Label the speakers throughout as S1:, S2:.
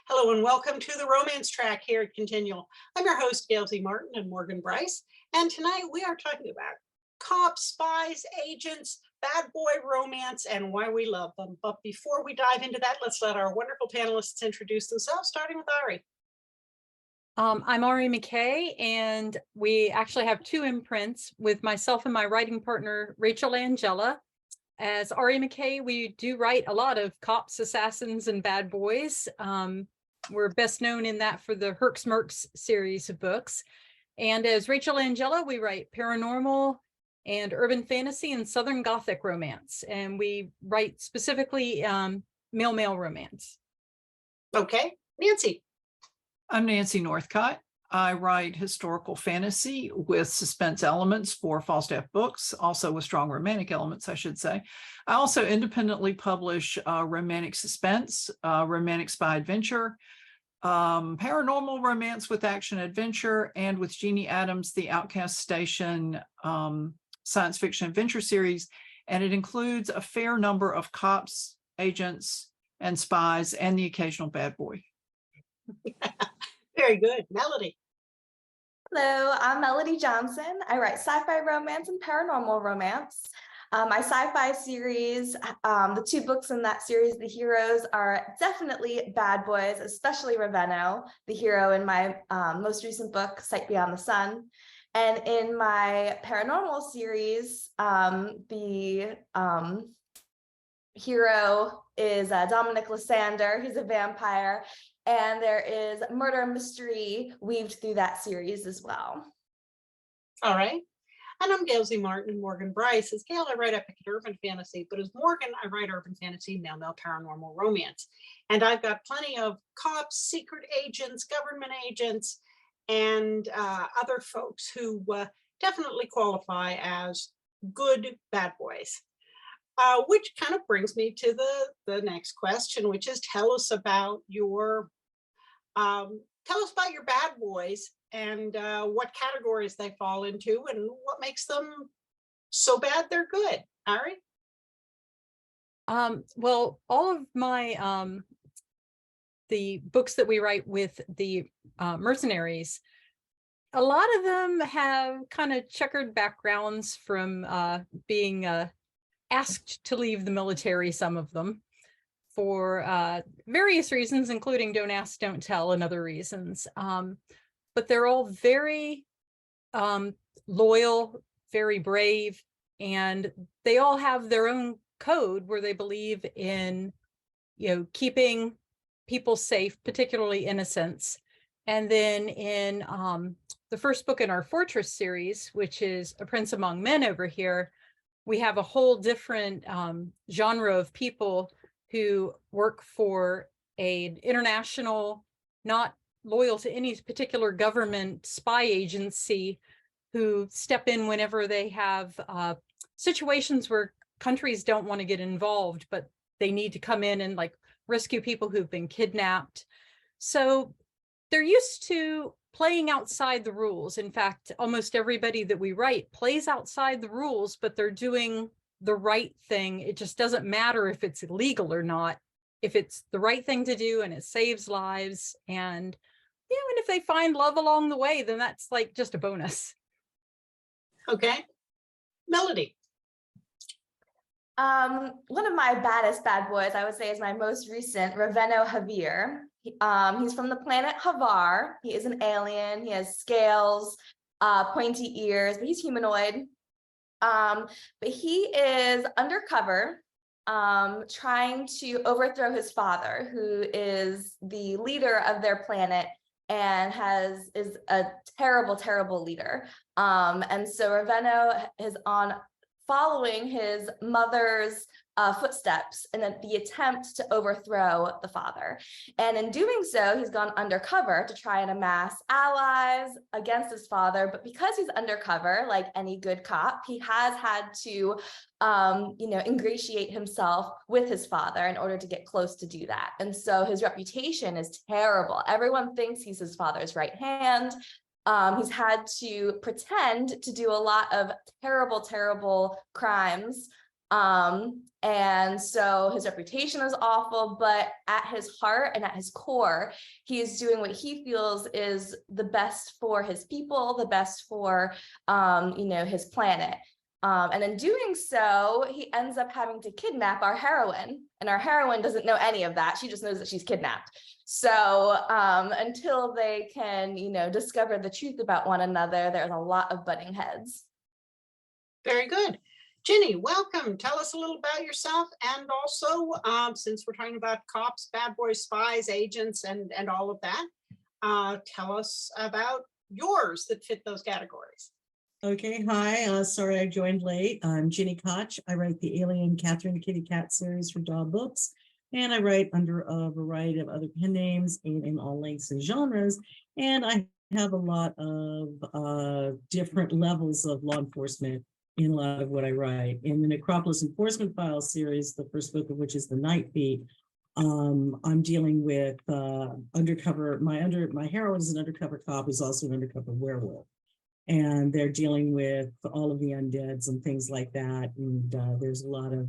S1: Hello and welcome to the Romance Track here at Continual. I'm your host, Gail Martin and Morgan Brice. And tonight we are talking about cops, spies, agents, bad boy romance, and why we love them. But before we dive into that, let's let our wonderful panelists introduce themselves, starting with Ari.
S2: I'm McKay, and we actually have two imprints with myself and my writing partner, Rachel Angela. As McKay, we do write a lot of cops, assassins, and bad boys. We're best known in that for the Herx Merx series of books. And as Rachel Angela, we write paranormal and urban fantasy and Southern Gothic romance. And we write specifically male-male romance.
S1: Okay, Nancy.
S3: I'm Nancy Northcott. I write historical fantasy with suspense elements for Falstaff Books, also with strong romantic elements, I should say. I also independently publish romantic suspense, romantic spy adventure, paranormal romance with action adventure, and with Gini Adams, the Outcast Station science fiction adventure series. And it includes a fair number of cops, agents, and spies, and the occasional bad boy.
S1: Very good. Melody.
S4: Hello, I'm Melody Johnson. I write sci-fi romance and paranormal romance. My sci-fi series, the two books in that series, the heroes are definitely bad boys, especially Ravenno, the hero in my most recent book, Sight Beyond the Sun. And in my paranormal series, the hero is Dominic Lysander. He's a vampire. And there is murder and mystery weaved through that series as well.
S1: All right. And I'm Gail Martin and Morgan Brice. As Gail, I write epic and urban fantasy, but as Morgan, I write urban fantasy, male-male paranormal romance. And I've got plenty of cops, secret agents, government agents, and other folks who definitely qualify as good bad boys. Which kind of brings me to the next question, which is tell us about your bad boys and what categories they fall into and what makes them so bad they're good. Ari?
S2: Well, all of my the books that we write with the mercenaries, a lot of them have kind of checkered backgrounds from being asked to leave the military, some of them, for various reasons, including don't ask, don't tell, and other reasons. But they're all very loyal, very brave, and they all have their own code where they believe in, keeping people safe, particularly innocents. And then in the first book in our Fortress series, which is A Prince Among Men over here, we have a whole different genre of people who work for an international, not loyal to any particular government spy agency, who step in whenever they have situations where countries don't want to get involved, but they need to come in and rescue people who've been kidnapped. So they're used to playing outside the rules. In fact, almost everybody that we write plays outside the rules, but they're doing the right thing. It just doesn't matter if it's illegal or not. If it's the right thing to do and it saves lives, and and if they find love along the way, then that's just a bonus.
S1: Okay. Melody.
S4: One of my baddest bad boys, I would say, is my most recent, Ravenno Javier. He's from the planet Havar. He is an alien. He has scales, pointy ears, but he's humanoid. But he is undercover, trying to overthrow his father, who is the leader of their planet and is a terrible, terrible leader. And so Ravenno is on following his mother's footsteps in the attempt to overthrow the father. And in doing so, he's gone undercover to try and amass allies against his father. But because he's undercover, like any good cop, he has had to, ingratiate himself with his father in order to get close to do that. And so his reputation is terrible. Everyone thinks he's his father's right hand. He's had to pretend to do a lot of terrible, terrible crimes And so his reputation is awful, but at his heart and at his core, he is doing what he feels is the best for his people, the best for, his planet. And in doing so, he ends up having to kidnap our heroine, and our heroine doesn't know any of that. She just knows that she's kidnapped. So until they can, discover the truth about one another, there's a lot of butting heads.
S1: Very good. Gini, welcome. Tell us a little about yourself, and also, since we're talking about cops, bad boys, spies, agents, and all of that, tell us about yours that fit those categories.
S5: Okay, hi. Sorry I joined late. I'm Gini Koch. I write the Alien Catherine Kitty Cat series for Dog Books, and I write under a variety of other pen names and in all lengths and genres. And I have a lot of different levels of law enforcement in a lot of what I write. In the Necropolis Enforcement Files series, the first book of which is The Night Beat, I'm dealing with undercover. My heroine is an undercover cop who's also an undercover werewolf. And they're dealing with all of the undeads and things like that. And there's a lot of,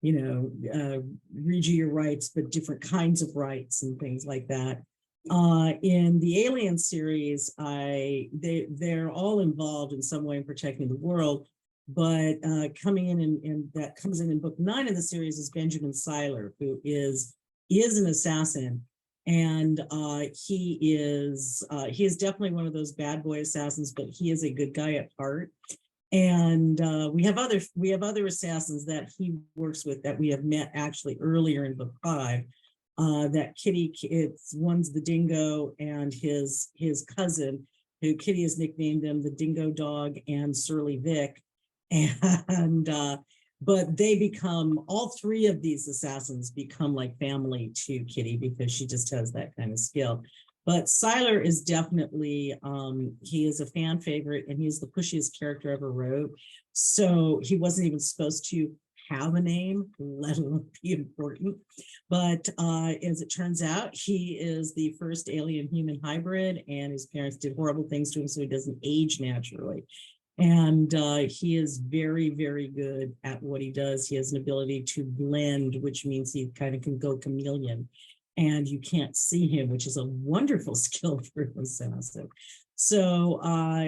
S5: read you your rights, but different kinds of rights and things like that. In the Alien series, they're all involved in some way in protecting the world. But coming in and that comes in book 9 of the series is Benjamin Seiler, who is an assassin. And he is definitely one of those bad boy assassins, but he is a good guy at heart. And we have other assassins that he works with that we have met actually earlier in book 5. That Kitty, one's the Dingo and his cousin, who Kitty has nicknamed them the Dingo Dog and Surly Vic. And but they become, all 3 of these assassins become like family to Kitty because she just has that kind of skill. But Seiler is definitely, he is a fan favorite, and he's the pushiest character I ever wrote. So he wasn't even supposed to have a name, let alone be important. But as it turns out, he is the first alien human hybrid, and his parents did horrible things to him, so he doesn't age naturally. And he is very, very good at what he does. He has an ability to blend, which means he kind of can go chameleon, and you can't see him, which is a wonderful skill for an assassin. So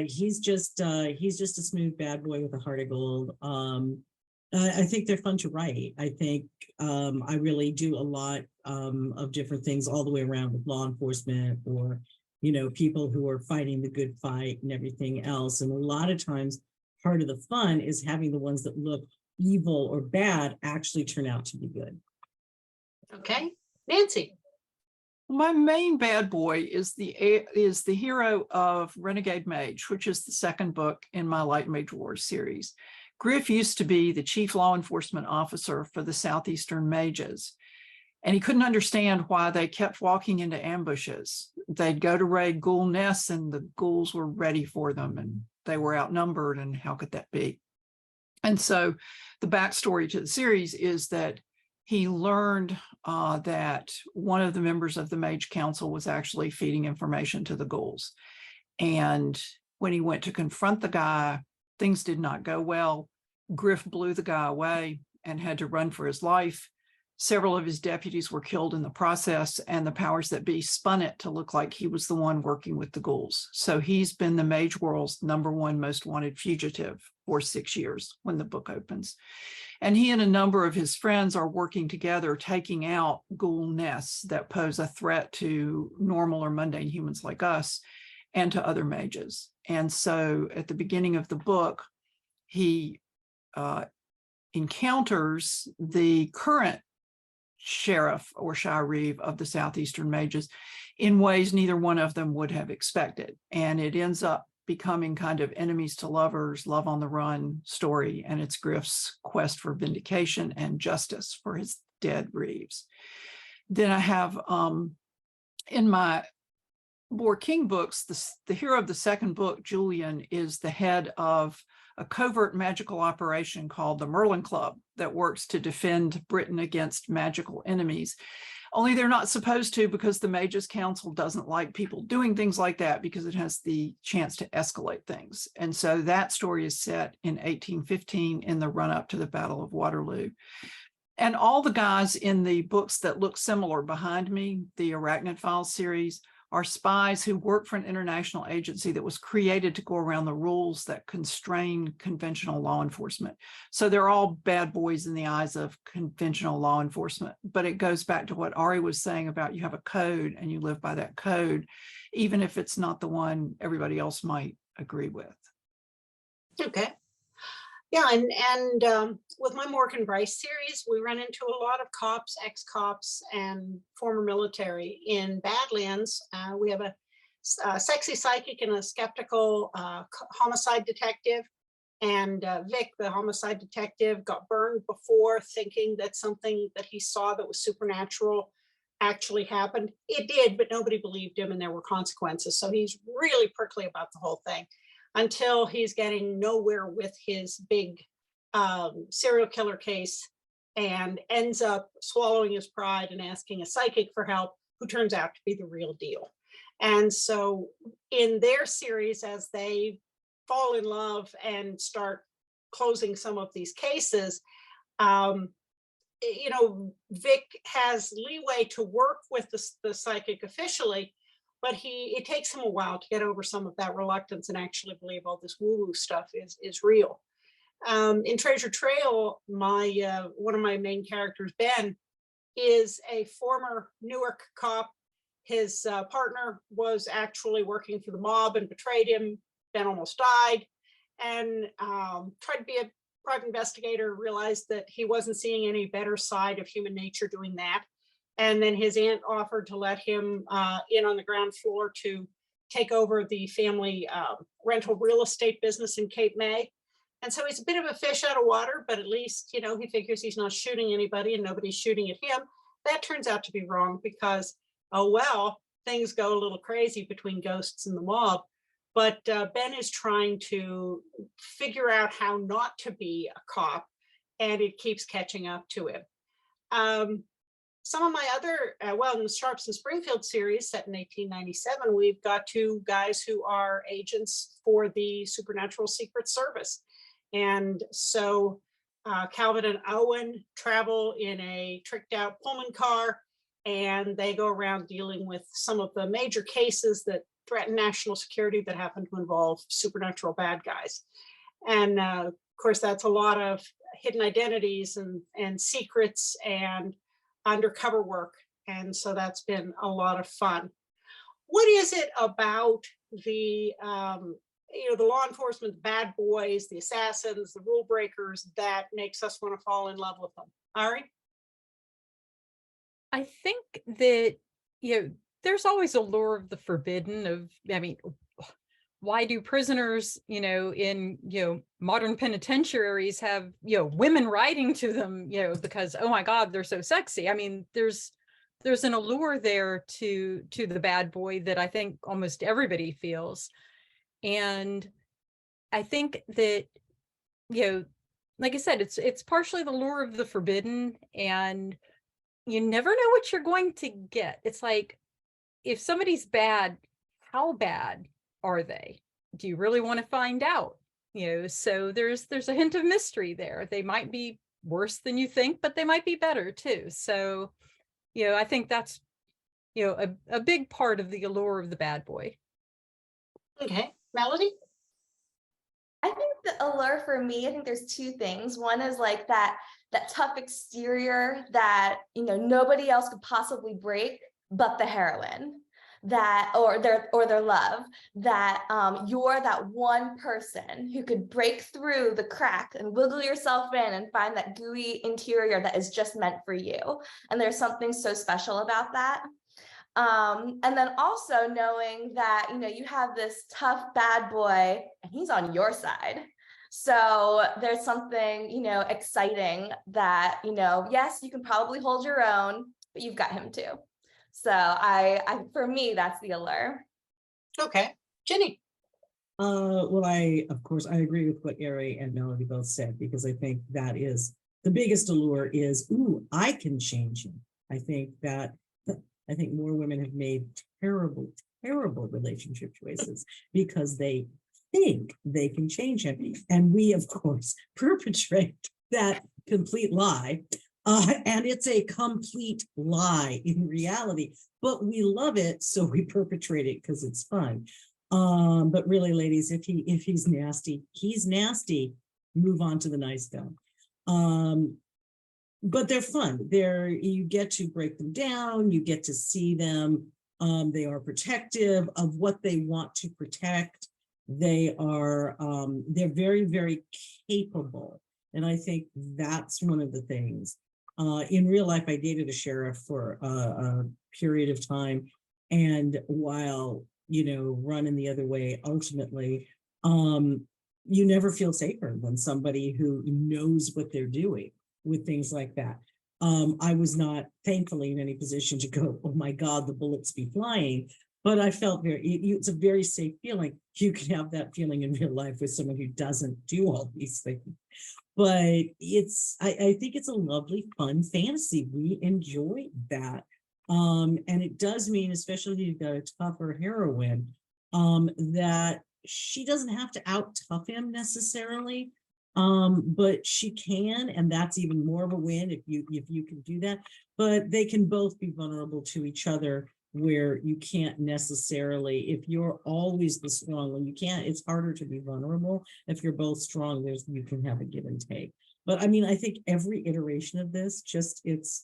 S5: he's just a smooth bad boy with a heart of gold. I think they're fun to write. I think I really do a lot of different things all the way around with law enforcement, or people who are fighting the good fight and everything else. And a lot of times, part of the fun is having the ones that look evil or bad actually turn out to be good.
S1: Okay, Nancy.
S3: My main bad boy is the hero of Renegade Mage, which is the second book in my Light Mage Wars series. Griff used to be the chief law enforcement officer for the Southeastern Mages. And he couldn't understand why they kept walking into ambushes. They'd go to raid ghoul nests, and the ghouls were ready for them, and they were outnumbered, and how could that be? And so the backstory to the series is that he learned that one of the members of the Mage Council was actually feeding information to the ghouls. And when he went to confront the guy, things did not go well. Griff blew the guy away and had to run for his life. Several of his deputies were killed in the process, and the powers that be spun it to look like he was the one working with the ghouls. So he's been the Mage World's #1 most wanted fugitive for 6 years when the book opens. And he and a number of his friends are working together, taking out ghoul nests that pose a threat to normal or mundane humans like us and to other mages. And so at the beginning of the book, he encounters the current sheriff or sheriff of the Southeastern Mages in ways neither one of them would have expected. And it ends up becoming kind of enemies to lovers, love on the run story. And it's Griff's quest for vindication and justice for his dead Reeves. Then I have in my Boar King books, the hero of the second book, Julian, is the head of a covert magical operation called the Merlin Club that works to defend Britain against magical enemies. Only they're not supposed to, because the Mages Council doesn't like people doing things like that because it has the chance to escalate things. And so that story is set in 1815 in the run up to the Battle of Waterloo. And all the guys in the books that look similar behind me, the Arachnid Files series, are spies who work for an international agency that was created to go around the rules that constrain conventional law enforcement. So they're all bad boys in the eyes of conventional law enforcement. But it goes back to what Ari was saying about you have a code and you live by that code, even if it's not the one everybody else might agree with.
S1: Okay. Yeah, and with my Morgan Brice series, we run into a lot of cops, ex-cops, and former military. In Badlands, we have a sexy psychic and a skeptical homicide detective. And Vic, the homicide detective, got burned before, thinking that something that he saw that was supernatural actually happened. It did, but nobody believed him, and there were consequences. So he's really prickly about the whole thing, until he's getting nowhere with his big serial killer case and ends up swallowing his pride and asking a psychic for help, who turns out to be the real deal. And so in their series, as they fall in love and start closing some of these cases, you know, Vic has leeway to work with the psychic officially, but it takes him a while to get over some of that reluctance and actually believe all this woo-woo stuff is real. In Treasure Trail, one of my main characters, Ben, is a former Newark cop. His partner was actually working for the mob and betrayed him. Ben almost died, and tried to be a private investigator, realized that he wasn't seeing any better side of human nature doing that. And then his aunt offered to let him in on the ground floor to take over the family rental real estate business in Cape May. And so he's a bit of a fish out of water, but at least, you know, he figures he's not shooting anybody and nobody's shooting at him. That turns out to be wrong because, oh, well, things go a little crazy between ghosts and the mob. But Ben is trying to figure out how not to be a cop, and it keeps catching up to him. Some of my other, well, in the Sharps and Springfield series set in 1897, we've got two guys who are agents for the Supernatural Secret Service. And so Calvin and Owen travel in a tricked out Pullman car, and they go around dealing with some of the major cases that threaten national security that happen to involve supernatural bad guys. And of course, that's a lot of hidden identities and secrets and undercover work. And so that's been a lot of fun. What is it about the, you know, the law enforcement, the bad boys, the assassins, the rule breakers that makes us want to fall in love with them? Ari?
S2: I think that, you know, there's always a lure of the forbidden of, I mean, why do prisoners, you know, in, you know, modern penitentiaries have, you know, women writing to them, you know, because, oh my God, they're so sexy. I mean, there's an allure there to the bad boy that I think almost everybody feels. And I think that, you know, like I said, it's partially the lure of the forbidden, and you never know what you're going to get. It's like, if somebody's bad, how bad are they? Do you really want to find out? You know, so there's a hint of mystery there. They might be worse than you think, but they might be better too. So, you know, I think that's, you know, a big part of the allure of the bad boy.
S1: Okay, Melody?
S4: I think the allure for me, I think there's two things. One is like that tough exterior that, you know, nobody else could possibly break but the heroine, that or their love, that you're that one person who could break through the crack and wiggle yourself in and find that gooey interior that is just meant for you. And there's something so special about that. And then also knowing that, you know, you have this tough bad boy and he's on your side. So there's something, you know, exciting that, you know, yes, you can probably hold your own, but you've got him too. So I for me, that's the allure.
S1: Okay, Gini?
S5: Well, of course, I agree with what Ari and Melody both said, because I think that is the biggest allure is, ooh, I can change him. I think that I think more women have made terrible, terrible relationship choices because they think they can change him. And we, of course, perpetrate that complete lie. And it's a complete lie in reality, but we love it, so we perpetrate it because it's fun. But really, ladies, if he's nasty, he's nasty. Move on to the nice guy. But they're fun. You get to break them down. You get to see them. They are protective of what they want to protect. They're very, very capable. And I think that's one of the things. In real life, I dated a sheriff for a period of time. And while, running the other way, ultimately, you never feel safer than somebody who knows what they're doing with things like that. I was not, thankfully, in any position to go, oh my God, the bullets be flying. But I felt it's a very safe feeling. You can have that feeling in real life with someone who doesn't do all these things. But I think it's a lovely, fun fantasy. We enjoy that. And it does mean, especially if you've got a tougher heroine, that she doesn't have to out tough him necessarily. But she can, and that's even more of a win if you can do that. But they can both be vulnerable to each other, where you can't necessarily, if you're always the strong one, it's harder to be vulnerable. If you're both strong, you can have a give and take. But I mean, I think every iteration of this, just it's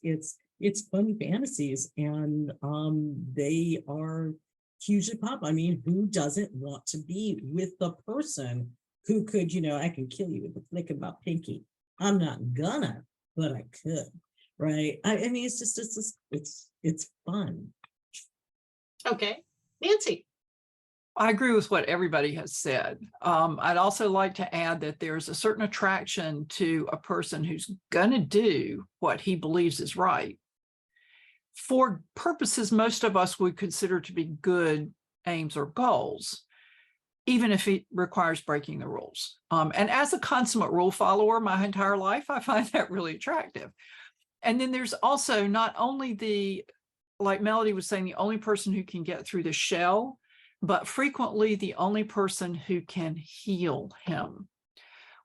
S5: fun fantasies, and they are hugely pop. I mean, who doesn't want to be with the person who could, I can kill you with the flick of my pinky. I'm not gonna, but I could, right? I mean, it's fun.
S1: Okay, Nancy.
S3: I agree with what everybody has said. I'd also like to add that there's a certain attraction to a person who's going to do what he believes is right for purposes most of us would consider to be good aims or goals, even if it requires breaking the rules. And as a consummate rule follower my entire life, I find that really attractive. And then there's also not only like Melody was saying, the only person who can get through the shell, but frequently the only person who can heal him.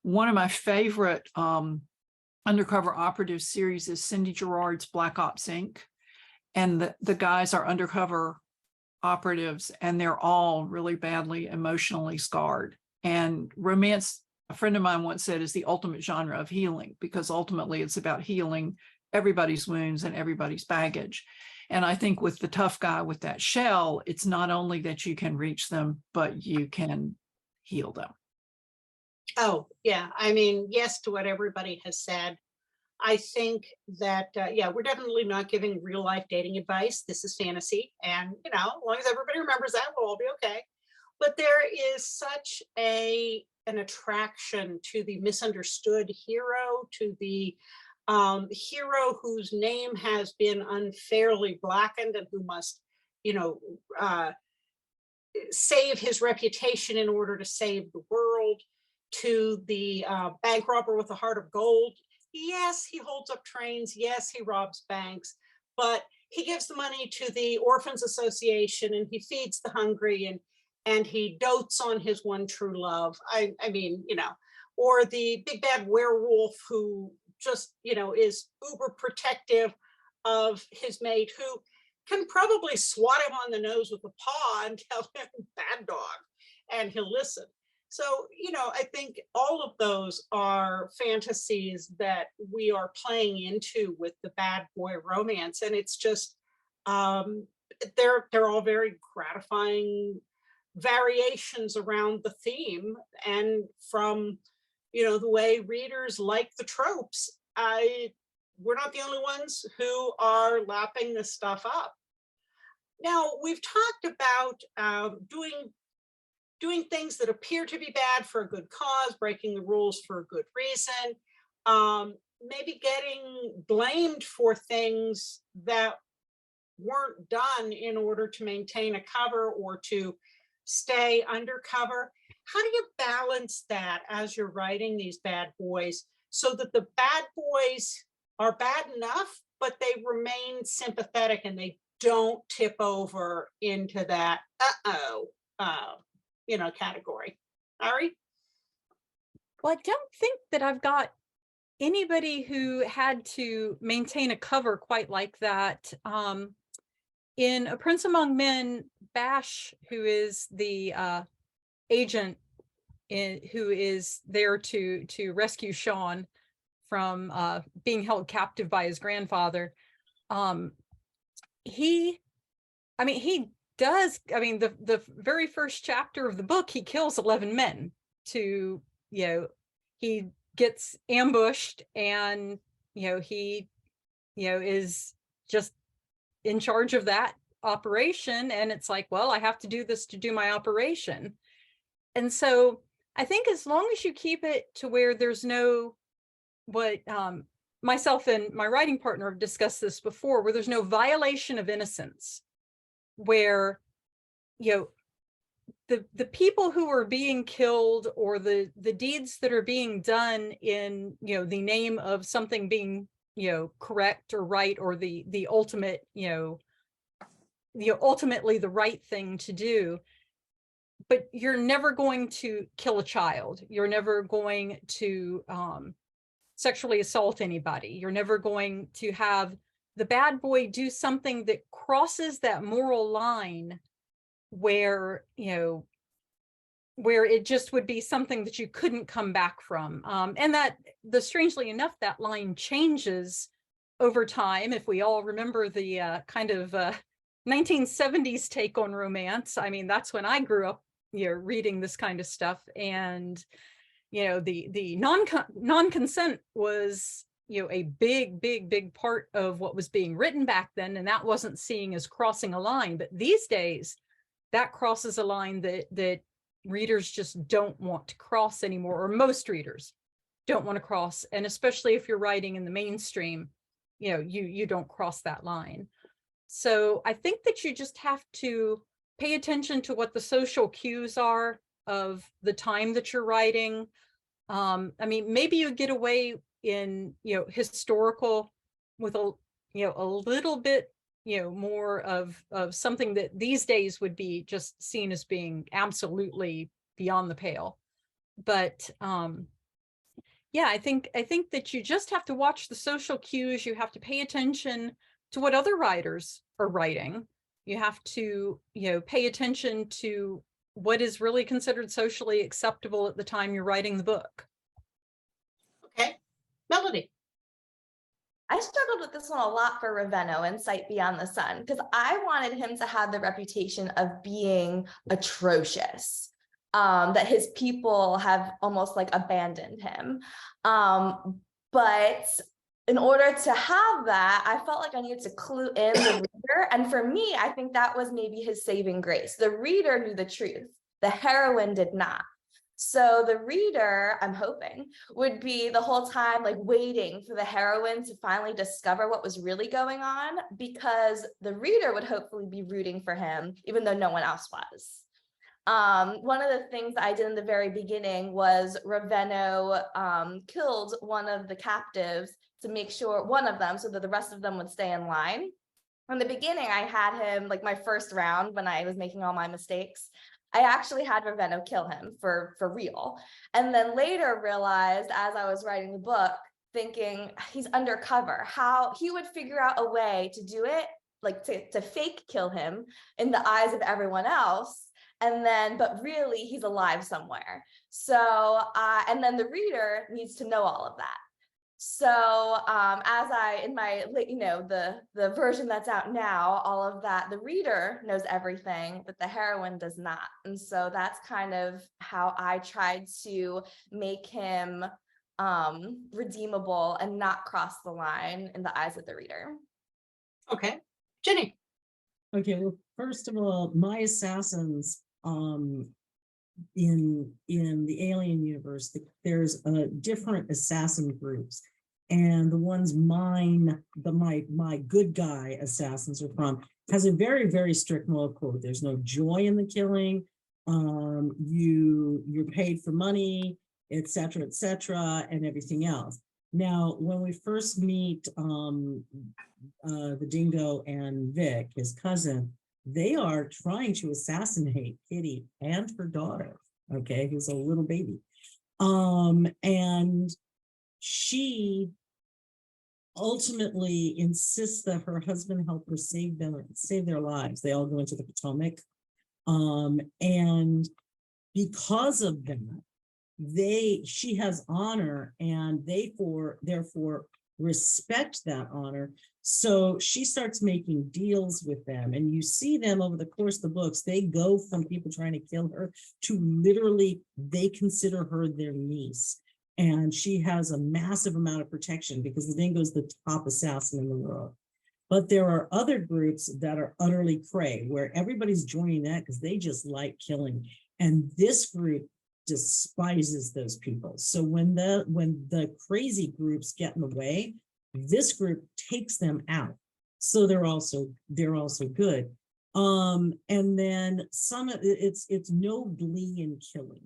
S3: One of my favorite undercover operative series is Cindy Gerard's Black Ops Inc. And the guys are undercover operatives, and they're all really badly emotionally scarred. And romance, a friend of mine once said, is the ultimate genre of healing, because ultimately it's about healing everybody's wounds and everybody's baggage. And I think with the tough guy with that shell, it's not only that you can reach them, but you can heal them.
S1: Oh, yeah. I mean, yes to what everybody has said. I think that, yeah, we're definitely not giving real life dating advice. This is fantasy. And, as long as everybody remembers that, we'll all be okay. But there is such an attraction to the misunderstood hero, to the hero whose name has been unfairly blackened and who must, save his reputation in order to save the world, to the bank robber with a heart of gold. Yes, he holds up trains. Yes, he robs banks, but he gives the money to the Orphans Association, and he feeds the hungry, and he dotes on his one true love. I mean, or the big bad werewolf who just, is uber protective of his mate, who can probably swat him on the nose with a paw and tell him bad dog, and he'll listen. So, I think all of those are fantasies that we are playing into with the bad boy romance. And it's just, they're all very gratifying variations around the theme. And from, the way readers like the tropes, we're not the only ones who are lapping this stuff up. Now, we've talked about doing things that appear to be bad for a good cause, breaking the rules for a good reason, maybe getting blamed for things that weren't done in order to maintain a cover or to stay undercover. How do you balance that as you're writing these bad boys so that the bad boys are bad enough, but they remain sympathetic and they don't tip over into that category. Ari?
S2: Well, I don't think that I've got anybody who had to maintain a cover quite like that. In A Prince Among Men, Bash, who is the agent who is there to rescue Sean from being held captive by his grandfather, he does, the very first chapter of the book, he kills 11 men to, he gets ambushed, and, he, is just in charge of that operation. And it's like, well, I have to do this to do my operation. And so I think as long as you keep it to where there's no, what myself and my writing partner have discussed this before, where there's no violation of innocence, where, the people who are being killed, or the deeds that are being done in, the name of something being, correct or right, or the ultimate, ultimately the right thing to do. But you're never going to kill a child. You're never going to sexually assault anybody. You're never going to have the bad boy do something that crosses that moral line where, where it just would be something that you couldn't come back from. And that, strangely enough, that line changes over time. If we all remember the kind of 1970s take on romance, that's when I grew up, reading this kind of stuff. And, the non-consent was, a big part of what was being written back then. And that wasn't seen as crossing a line. But these days, that crosses a line that readers just don't want to cross anymore, or most readers don't want to cross. And especially if you're writing in the mainstream, you don't cross that line. So I think that you just have to pay attention to what the social cues are of the time that you're writing. Maybe you get away in, historical with a little bit, more of something that these days would be just seen as being absolutely beyond the pale. But yeah, I think that you just have to watch the social cues. You have to pay attention to what other writers are writing. You have to, pay attention to what is really considered socially acceptable at the time you're writing the book.
S1: Okay. Melody.
S4: I struggled with this one a lot for Ravenna in Sight Beyond the Sun, because I wanted him to have the reputation of being atrocious, that his people have almost like abandoned him. But in order to have that, I felt like I needed to clue in the reader. And for me, I think that was maybe his saving grace. The reader knew the truth. The heroine did not. So the reader, I'm hoping, would be the whole time like waiting for the heroine to finally discover what was really going on, because the reader would hopefully be rooting for him, even though no one else was. One of the things I did in the very beginning was Ravenna killed one of the captives to make sure, one of them, so that the rest of them would stay in line. From the beginning, I had him, like my first round when I was making all my mistakes, I actually had Ravenna kill him for real. And then later realized, as I was writing the book, thinking he's undercover, how he would figure out a way to do it, like to fake kill him in the eyes of everyone else. And then, but really he's alive somewhere. So, and then the reader needs to know all of that. So as I, in my, the version that's out now, all of that, the reader knows everything, but the heroine does not. And so that's kind of how I tried to make him redeemable and not cross the line in the eyes of the reader.
S1: Okay. Gini.
S5: Okay, well, first of all, my assassins in the Alien universe, there's different assassin groups, and the ones my good guy assassins are from has a very, very strict moral code. There's no joy in the killing. You're paid for money, etc., and everything else. Now, when we first meet the Dingo and Vic, his cousin, they are trying to assassinate Kitty and her daughter, okay, who's a little baby. And she ultimately insists that her husband help her save their lives. They all go into the Potomac. And because of that, she has honor, and they therefore respect that honor. So she starts making deals with them, and you see them over the course of the books. They go from people trying to kill her to literally they consider her their niece, and she has a massive amount of protection because the Dingo's the top assassin in the world. But there are other groups that are utterly cray, where everybody's joining that because they just like killing. And this group despises those people. So when the crazy groups get in the way, this group takes them out. So they're also good. And then it's no glee in killing.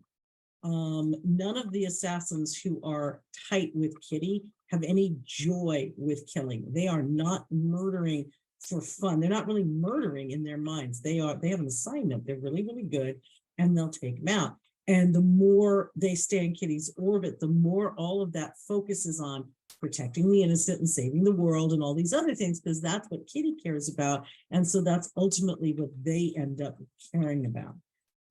S5: None of the assassins who are tight with Kitty have any joy with killing. They are not murdering for fun. They're not really murdering in their minds. They have an assignment. They're really, really good, and they'll take them out. And the more they stay in Kitty's orbit, the more all of that focuses on protecting the innocent and saving the world and all these other things, because that's what Kitty cares about. And so that's ultimately what they end up caring about.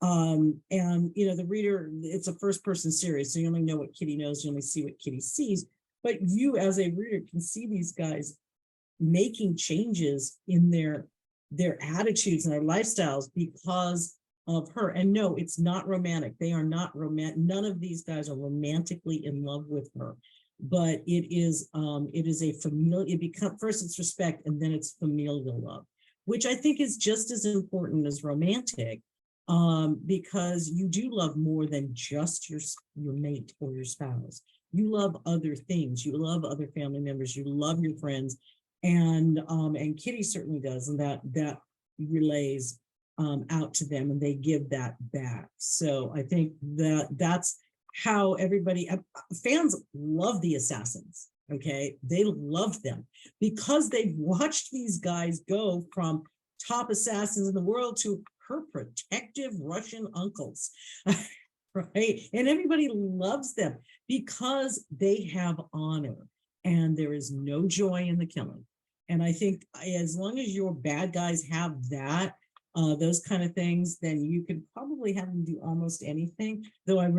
S5: And the reader, it's a first person series, so you only know what Kitty knows, you only see what Kitty sees, but you as a reader can see these guys making changes in their attitudes and their lifestyles because of her. And no, it's not romantic. They are not romantic. None of these guys are romantically in love with her, but it is a familial, first it's respect, and then it's familial love, which I think is just as important as romantic. Because you do love more than just your mate or your spouse. You love other things. You love other family members. You love your friends, and Kitty certainly does, and that relays out to them, and they give that back. So I think that's how everybody, fans love the assassins. Okay, they love them because they've watched these guys go from top assassins in the world to her protective Russian uncles, right? And everybody loves them because they have honor, and there is no joy in the killing. And I think as long as your bad guys have that, those kind of things, then you could probably have them do almost anything. Though I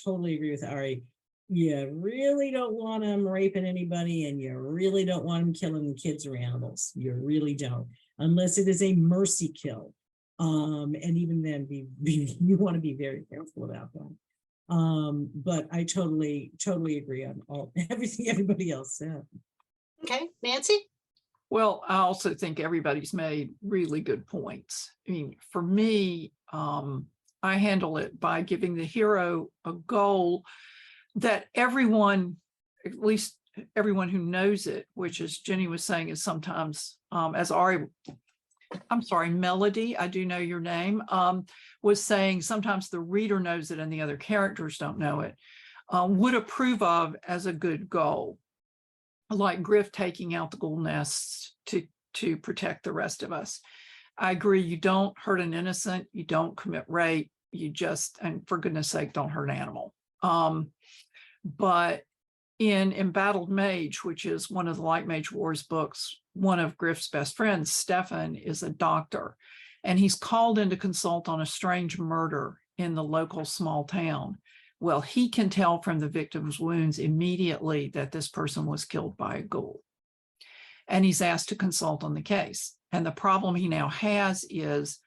S5: totally agree with Ari. You really don't want them raping anybody, and you really don't want them killing kids or animals. You really don't, unless it is a mercy kill. And even then you want to be very careful about that. But I totally agree on everything everybody else said.
S1: Okay, Nancy?
S3: Well, I also think everybody's made really good points. I mean, for me, I handle it by giving the hero a goal that everyone, at least everyone who knows it, which as Gini was saying, is sometimes, Melody, I do know your name, was saying sometimes the reader knows it and the other characters don't know it, would approve of as a good goal, like Griff taking out the ghoul nests to protect the rest of us. I agree, you don't hurt an innocent, you don't commit rape, you just, and for goodness sake, don't hurt an animal. But in Embattled Mage, which is one of the Light Mage Wars books, one of Griff's best friends, Stefan, is a doctor, and he's called in to consult on a strange murder in the local small town. Well, he can tell from the victim's wounds immediately that this person was killed by a ghoul. And he's asked to consult on the case. And the problem he now has is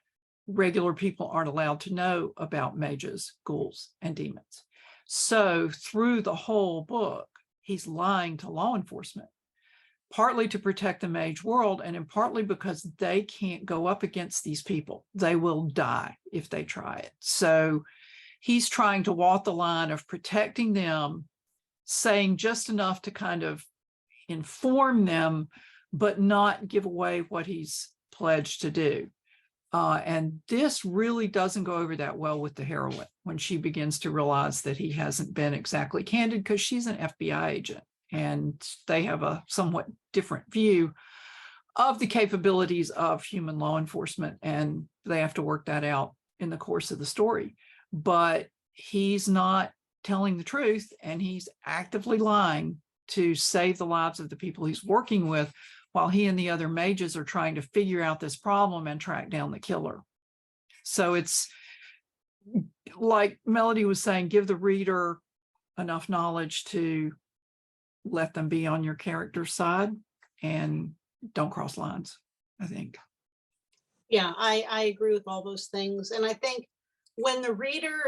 S3: regular people aren't allowed to know about mages, ghouls, and demons. So through the whole book, he's lying to law enforcement, partly to protect the mage world, and in partly because they can't go up against these people. They will die if they try it. So he's trying to walk the line of protecting them, saying just enough to kind of inform them, but not give away what he's pledged to do. And this really doesn't go over that well with the heroine when she begins to realize that he hasn't been exactly candid, because she's an FBI agent and they have a somewhat different view of the capabilities of human law enforcement, and they have to work that out in the course of the story. But he's not telling the truth, and he's actively lying to save the lives of the people he's working with, while he and the other mages are trying to figure out this problem and track down the killer. So it's like Melody was saying, give the reader enough knowledge to let them be on your character's side and don't cross lines, I think.
S1: Yeah, I agree with all those things. And I think when the reader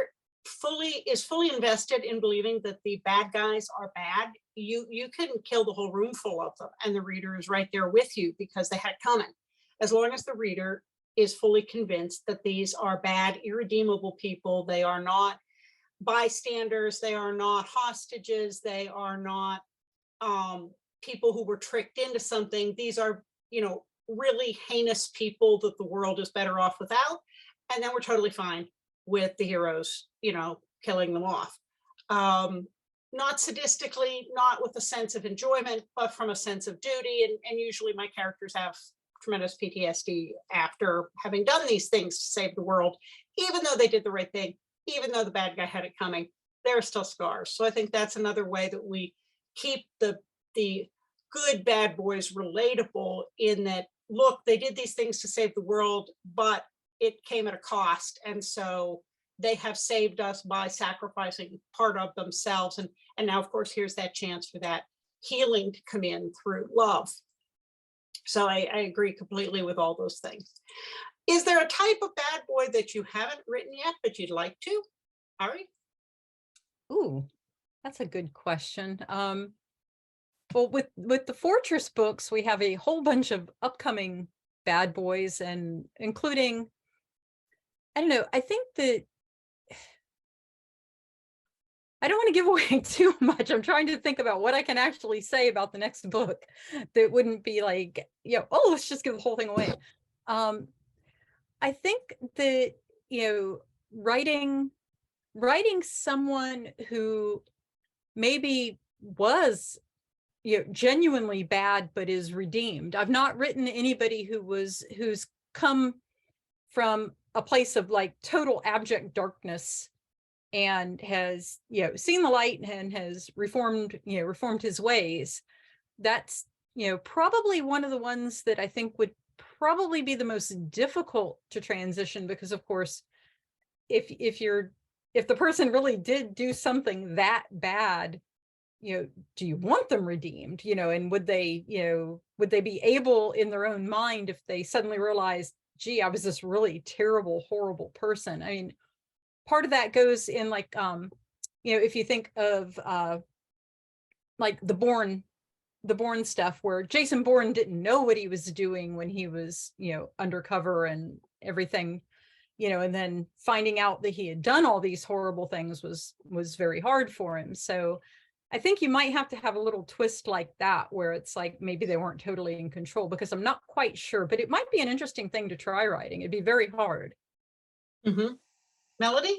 S1: is fully invested in believing that the bad guys are bad, you can kill the whole room full of them, and the reader is right there with you because they had it coming. As long as the reader is fully convinced that these are bad, irredeemable people, they are not bystanders, they are not hostages, they are not people who were tricked into something. These are, really heinous people that the world is better off without. And then we're totally fine with the heroes, killing them off. Not sadistically, not with a sense of enjoyment, but from a sense of duty. And usually my characters have tremendous PTSD after having done these things to save the world, even though they did the right thing, even though the bad guy had it coming, there are still scars. So I think that's another way that we keep the good bad boys relatable, in that, look, they did these things to save the world, but it came at a cost. And so they have saved us by sacrificing part of themselves. And now, of course, here's that chance for that healing to come in through love. So I agree completely with all those things. Is there a type of bad boy that you haven't written yet, but you'd like to? Ari?
S2: Ooh, that's a good question. Well, with the Fortress books, we have a whole bunch of upcoming bad boys, and including, I don't know, I think that I don't want to give away too much. I'm trying to think about what I can actually say about the next book that wouldn't be like, oh, let's just give the whole thing away. I think that, writing someone who maybe was, genuinely bad, but is redeemed. I've not written anybody who's come from a place of like total abject darkness and has, seen the light and has reformed his ways. That's, probably one of the ones that I think would probably be the most difficult to transition, because of course, if the person really did do something that bad, do you want them redeemed? And would they be able in their own mind, if they suddenly realized, gee, I was this really terrible, horrible person? I mean, part of that goes in like, if you think of like the Bourne stuff, where Jason Bourne didn't know what he was doing when he was, undercover and everything, and then finding out that he had done all these horrible things was very hard for him. So I think you might have to have a little twist like that, where it's like maybe they weren't totally in control, because I'm not quite sure, but it might be an interesting thing to try writing. It'd be very hard.
S1: Mm-hmm. Melody?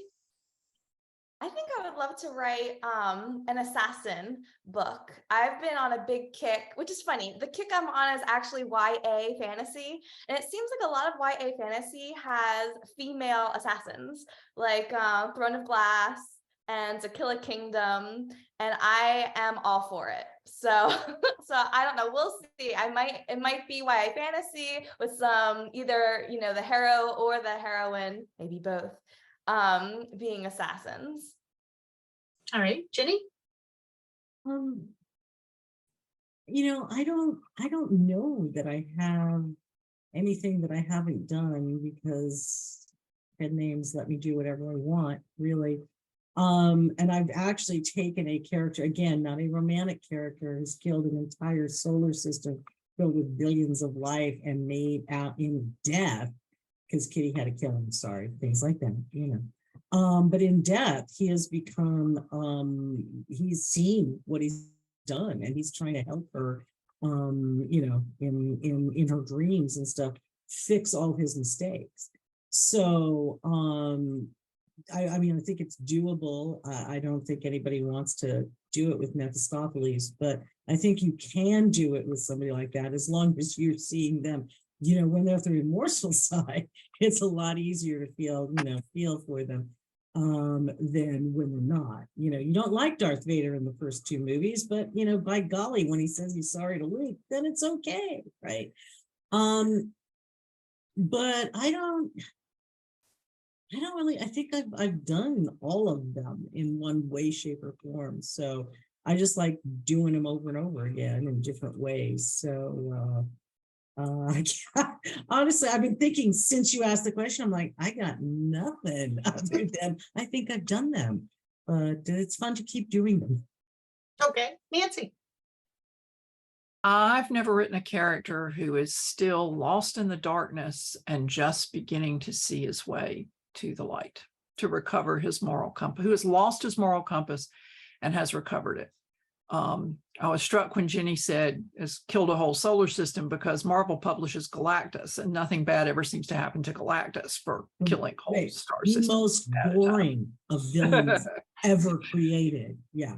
S4: I think I would love to write an assassin book. I've been on a big kick, which is funny. The kick I'm on is actually YA fantasy. And it seems like a lot of YA fantasy has female assassins, like Throne of Glass and To Kill a Kingdom. And I am all for it. So I don't know. We'll see. It might be YA fantasy with some either, the hero or the heroine, maybe both, being assassins.
S1: All right, Gini?
S5: I don't know that I have anything that I haven't done, because pen names let me do whatever I want, really. And I've actually taken a character, again, not a romantic character, who's killed an entire solar system filled with billions of life and made out in death, because Kitty had to kill him, sorry, things like that, but in death, he has become, he's seen what he's done, and he's trying to help her, in her dreams and stuff. fix all his mistakes. So I mean, I think it's doable. I don't think anybody wants to do it with Mephistopheles, but I think you can do it with somebody like that as long as you're seeing them, you know, when they're at the remorseful side. It's a lot easier to feel for them than when they're not. You know, you don't like Darth Vader in the first two movies, but you know, by golly, when he says he's sorry to Luke, then it's okay, right? But I don't really, I think I've done all of them in one way, shape, or form. So I just like doing them over and over again in different ways. So honestly, I've been thinking since you asked the question, I'm like, I got nothing other than I think I've done them, but it's fun to keep doing them.
S1: Okay, Nancy.
S3: I've never written a character who is still lost in the darkness and just beginning to see his way to the light, to recover his moral compass, who has lost his moral compass and has recovered it. I was struck when Gini said has killed a whole solar system because Marvel publishes Galactus and nothing bad ever seems to happen to Galactus for killing whole star systems.
S5: The most boring of villains ever created. Yeah.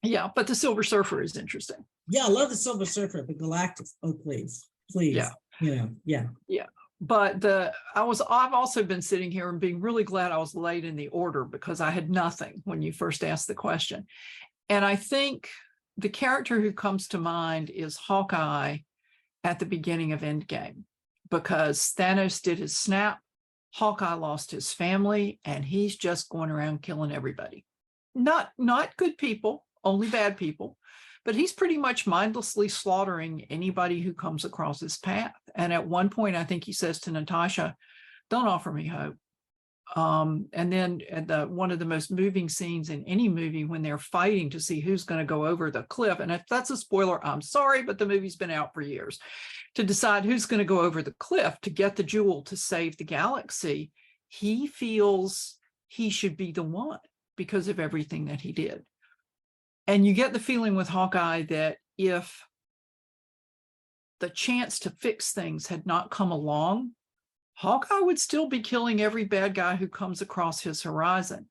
S3: Yeah, but the Silver Surfer is interesting.
S5: Yeah, I love the Silver Surfer, but Galactus, oh please. Yeah. Yeah.
S3: But I've also been sitting here and being really glad I was late in the order because I had nothing when you first asked the question. And I think the character who comes to mind is Hawkeye at the beginning of Endgame, because Thanos did his snap, Hawkeye lost his family, and he's just going around killing everybody. Not good people, only bad people, but he's pretty much mindlessly slaughtering anybody who comes across his path. And at one point, I think he says to Natasha, "Don't offer me hope." And then at one of the most moving scenes in any movie, when they're fighting to see who's going to go over the cliff, and if that's a spoiler, I'm sorry, but the movie's been out for years, to decide who's going to go over the cliff to get the jewel to save the galaxy, he feels he should be the one because of everything that he did. And you get the feeling with Hawkeye that if the chance to fix things had not come along, Hawkeye would still be killing every bad guy who comes across his horizon.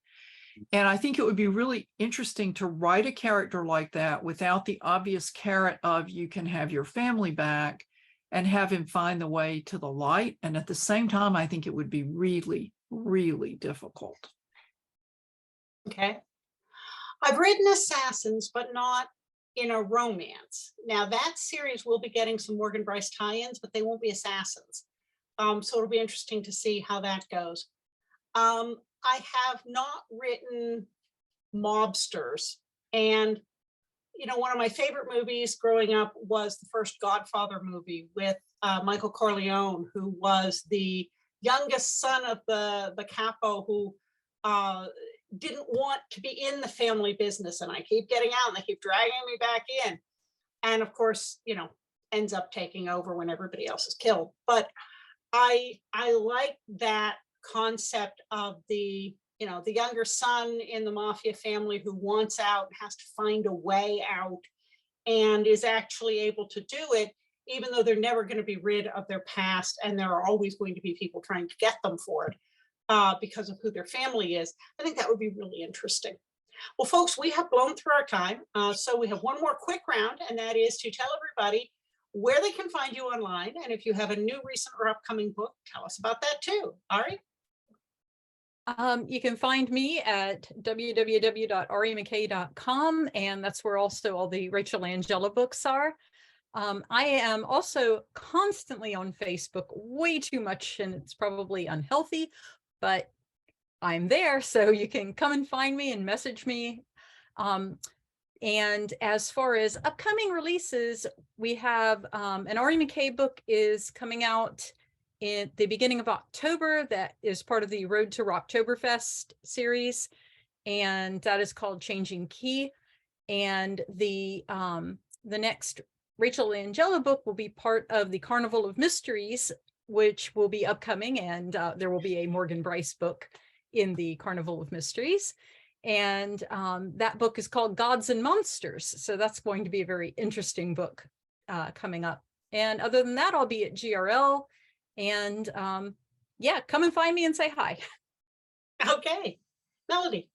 S3: And I think it would be really interesting to write a character like that without the obvious carrot of you can have your family back and have him find the way to the light. And at the same time, I think it would be really, really difficult.
S1: Okay. I've written Assassins, but not in a romance. Now that series will be getting some Morgan Brice tie-ins, but they won't be Assassins. So it'll be interesting to see how that goes. I have not written mobsters. And, you know, one of my favorite movies growing up was the first Godfather movie with Michael Corleone, who was the youngest son of the capo who didn't want to be in the family business. And I keep getting out and they keep dragging me back in. And of course, you know, ends up taking over when everybody else is killed. But I like that concept of the younger son in the mafia family who wants out and has to find a way out and is actually able to do it, even though they're never going to be rid of their past. And there are always going to be people trying to get them for it because of who their family is. I think that would be really interesting. Well, folks, we have blown through our time. So we have one more quick round, and that is to tell everybody where they can find you online. And if you have a new, recent, or upcoming book, tell us about that too. Ari?
S2: You can find me at www.arimckay.com, and that's where also all the Rachel Angela books are. I am also constantly on Facebook, way too much, and it's probably unhealthy, but I'm there, so you can come and find me and message me. And as far as upcoming releases, we have an Ari McKay book is coming out in the beginning of October. That is part of the Road to Rocktoberfest series, and that is called Changing Key. And the next Rachel Angela book will be part of the Carnival of Mysteries, which will be upcoming, and there will be a Morgan Brice book in the Carnival of Mysteries. And that book is called Gods and Monsters. So that's going to be a very interesting book coming up. And other than that, I'll be at GRL And yeah, come and find me and say hi.
S1: Okay. Melody.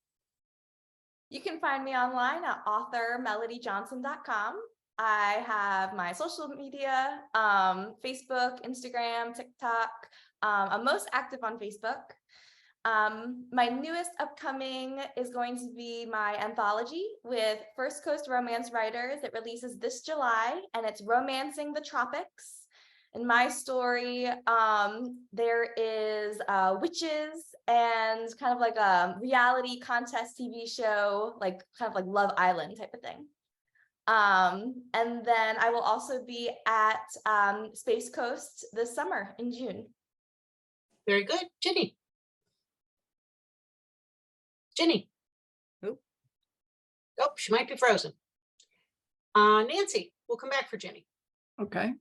S4: You can find me online at authormelodyjohnson.com. I have my social media, Facebook, Instagram, TikTok. I'm most active on Facebook. My newest upcoming is going to be my anthology with First Coast romance writers. It releases this July, and it's Romancing the Tropics. In my story, there is witches and kind of like a reality contest TV show, like kind of like Love Island type of thing. And then I will also be at Space Coast this summer in June.
S1: Very good. Gini. Gini.
S2: Oop.
S1: Oh, she might be frozen. Nancy, we'll come back for Gini.
S3: Okay.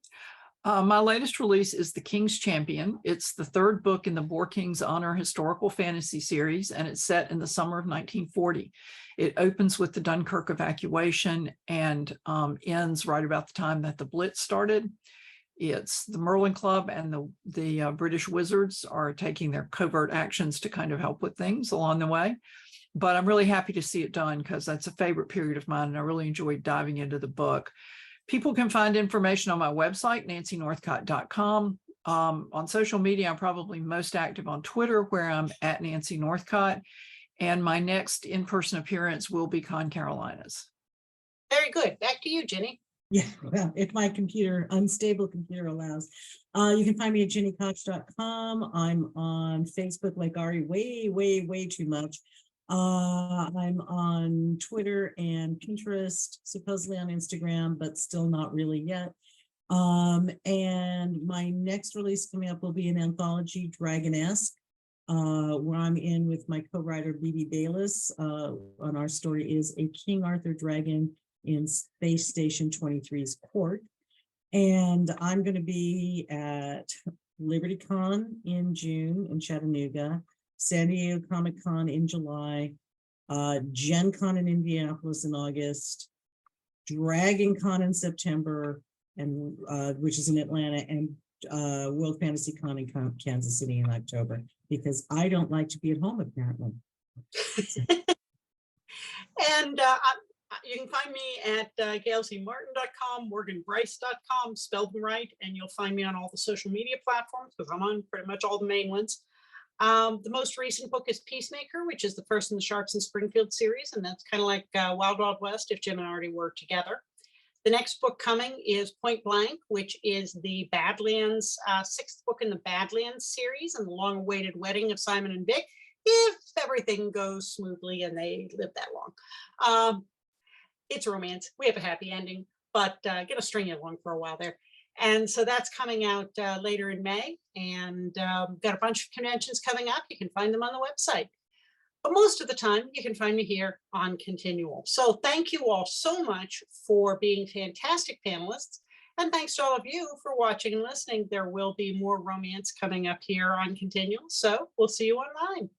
S3: My latest release is The King's Champion. It's the third book in the Boar King's Honor historical fantasy series, and it's set in the summer of 1940. It opens with the Dunkirk evacuation and ends right about the time that the Blitz started. It's the Merlin Club and the British Wizards are taking their covert actions to kind of help with things along the way. But I'm really happy to see it done because that's a favorite period of mine, and I really enjoyed diving into the book. People can find information on my website, nancynorthcott.com. On social media, I'm probably most active on Twitter, where I'm at Nancy Northcott. And my next in-person appearance will be Con Carolinas.
S1: Very good. Back to you, Gini.
S5: Yeah, well, if my unstable computer allows. You can find me at jennykoch.com. I'm on Facebook like Ari way too much. I'm on Twitter and Pinterest, supposedly on Instagram, but still not really yet. And my next release coming up will be an anthology, Dragon-esque, where I'm in with my co-writer B.B. Bayless. On our story is a King Arthur dragon in Space Station 23's court. And I'm going to be at Liberty Con in June in Chattanooga, San Diego Comic Con in July, Gen Con in Indianapolis in August, Dragon Con in September, and which is in Atlanta, and World Fantasy Con in Kansas City in October, because I don't like to be at home apparently.
S1: And you can find me at gailcmartin.com, morganbrice.com, spelled them right, and you'll find me on all the social media platforms because I'm on pretty much all the main ones. The most recent book is Peacemaker, which is the first in the Sharps and Springfield series, and that's kind of like Wild Wild West if Jim and Artie were together. The next book coming is Point Blank, which is the Badlands, sixth book in the Badlands series, and the long-awaited wedding of Simon and Vic, if everything goes smoothly and they live that long. It's romance. We have a happy ending, but gonna string you along for a while there. And so that's coming out later in May, and got a bunch of conventions coming up. You can find them on the website. But most of the time, you can find me here on Continual. So thank you all so much for being fantastic panelists. And thanks to all of you for watching and listening. There will be more romance coming up here on Continual. So we'll see you online.